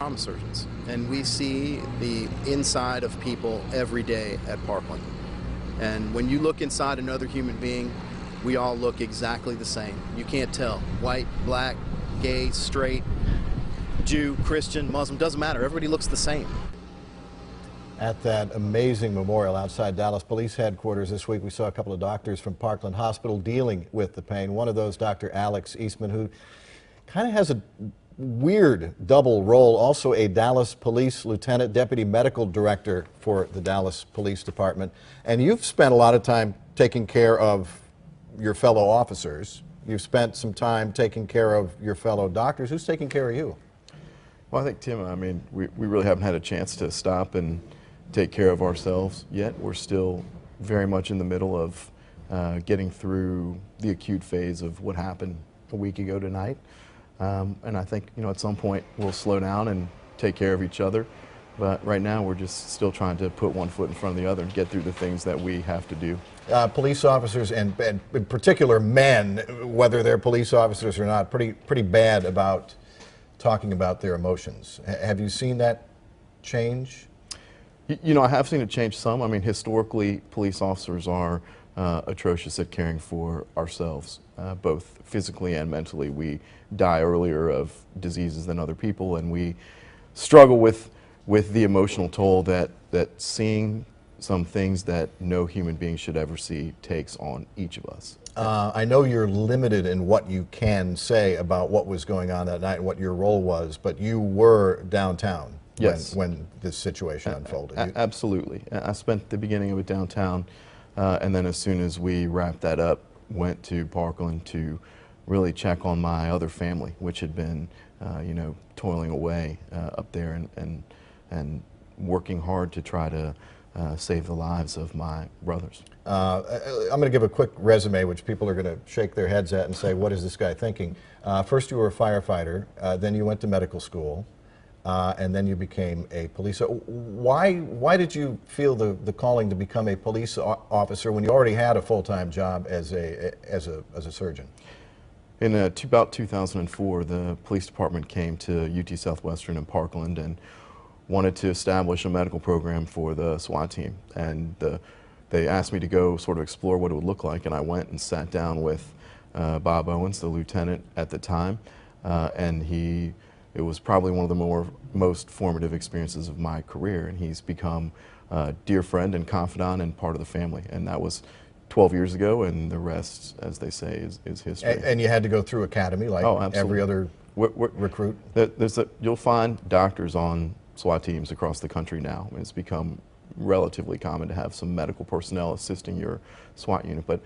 trauma surgeons, and we see the inside of people every day at Parkland. And when you look inside another human being, we all look exactly the same. You can't tell. White, black, gay, straight, Jew, Christian, Muslim, doesn't matter. Everybody looks the same. At that amazing memorial outside Dallas Police Headquarters this week, we saw a couple of doctors from Parkland Hospital dealing with the pain. One of those, Dr. Alex Eastman, who kind of has a weird double role, also a Dallas Police Lieutenant, Deputy Medical Director for the Dallas Police Department. And you've spent a lot of time taking care of your fellow officers. You've spent some time taking care of your fellow doctors. Who's taking care of you? Well, I think, Tim, we really haven't had a chance to stop and take care of ourselves yet. We're still very much in the middle of getting through the acute phase of what happened a week ago tonight. And I think, at some point we'll slow down and take care of each other. But right now we're just still trying to put one foot in front of the other and get through the things that we have to do. Police officers, and in particular men, whether they're police officers or not, pretty bad about talking about their emotions. Have you seen that change? I have seen it change some. Historically, police officers are atrocious at caring for ourselves, both physically and mentally. We die earlier of diseases than other people, and we struggle with the emotional toll that seeing some things that no human being should ever see takes on each of us. I know you're limited in what you can say about what was going on that night and what your role was, but you were downtown. Yes. When this situation unfolded. Absolutely. I spent the beginning of it downtown, and then as soon as we wrapped that up, went to Parkland to really check on my other family, which had been, toiling away up there and working hard to try to save the lives of my brothers. I'm going to give a quick resume, which people are going to shake their heads at and say, what is this guy thinking? First you were a firefighter, then you went to medical school, and then you became a police. Why did you feel the calling to become a police officer when you already had a full-time job as a surgeon? In about 2004, the police department came to UT Southwestern in Parkland and wanted to establish a medical program for the SWAT team. And they asked me to go sort of explore what it would look like, and I went and sat down with Bob Owens, the lieutenant at the time, and it was probably one of the most formative experiences of my career, and he's become a dear friend and confidant and part of the family. And that was 12 years ago, and the rest, as they say, is history. And you had to go through academy like every other recruit? You'll find doctors on SWAT teams across the country now. It's become relatively common to have some medical personnel assisting your SWAT unit, but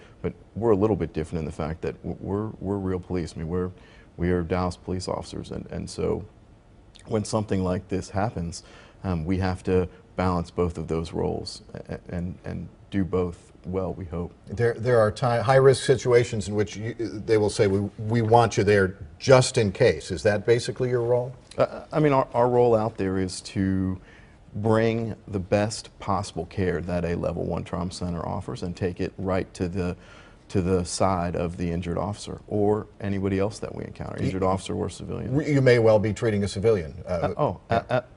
we're a little bit different in the fact that we're real police. We are Dallas police officers, and so when something like this happens, we have to balance both of those roles and do both well, we hope. There are high-risk situations in which they will say, we want you there just in case. Is that basically your role? Our role out there is to bring the best possible care that a level 1 trauma center offers and take it right to the side of the injured officer or anybody else that we encounter, injured officer or civilian. You may well be treating a civilian.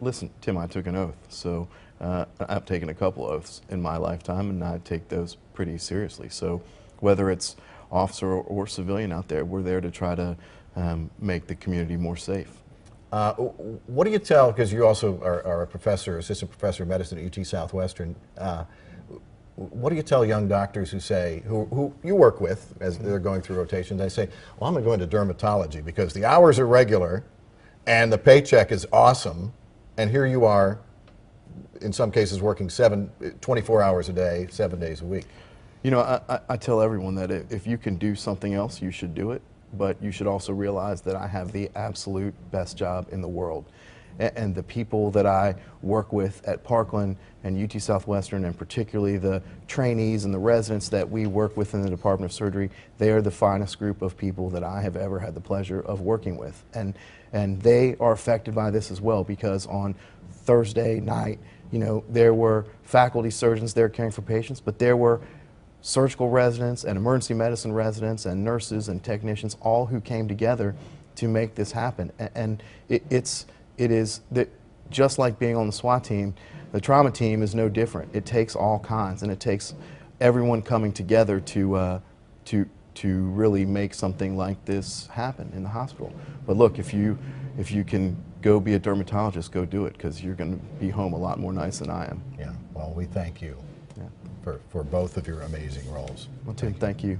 Listen, Tim, I took an oath, so I've taken a couple oaths in my lifetime, and I take those pretty seriously. So whether it's officer or civilian out there, we're there to try to make the community more safe. What do you tell, because you also are a professor, assistant professor of medicine at UT Southwestern, what do you tell young doctors who you work with as they're going through rotation? They say, well, I'm going to go into dermatology because the hours are regular and the paycheck is awesome, and here you are, in some cases working 24 hours a day, 7 days a week. I tell everyone that if you can do something else, you should do it, but you should also realize that I have the absolute best job in the world. And the people that I work with at Parkland and UT Southwestern, and particularly the trainees and the residents that we work with in the Department of Surgery, they are the finest group of people that I have ever had the pleasure of working with. And they are affected by this as well, because on Thursday night, there were faculty surgeons there caring for patients, but there were surgical residents and emergency medicine residents and nurses and technicians, all who came together to make this happen. And it's it is that just like being on the SWAT team, the trauma team is no different. It takes all kinds, and it takes everyone coming together to really make something like this happen in the hospital. But look, if you can go be a dermatologist, go do it, because you're going to be home a lot more nights than I am. Yeah, well, we thank you for both of your amazing roles. Well, Tim, thank you.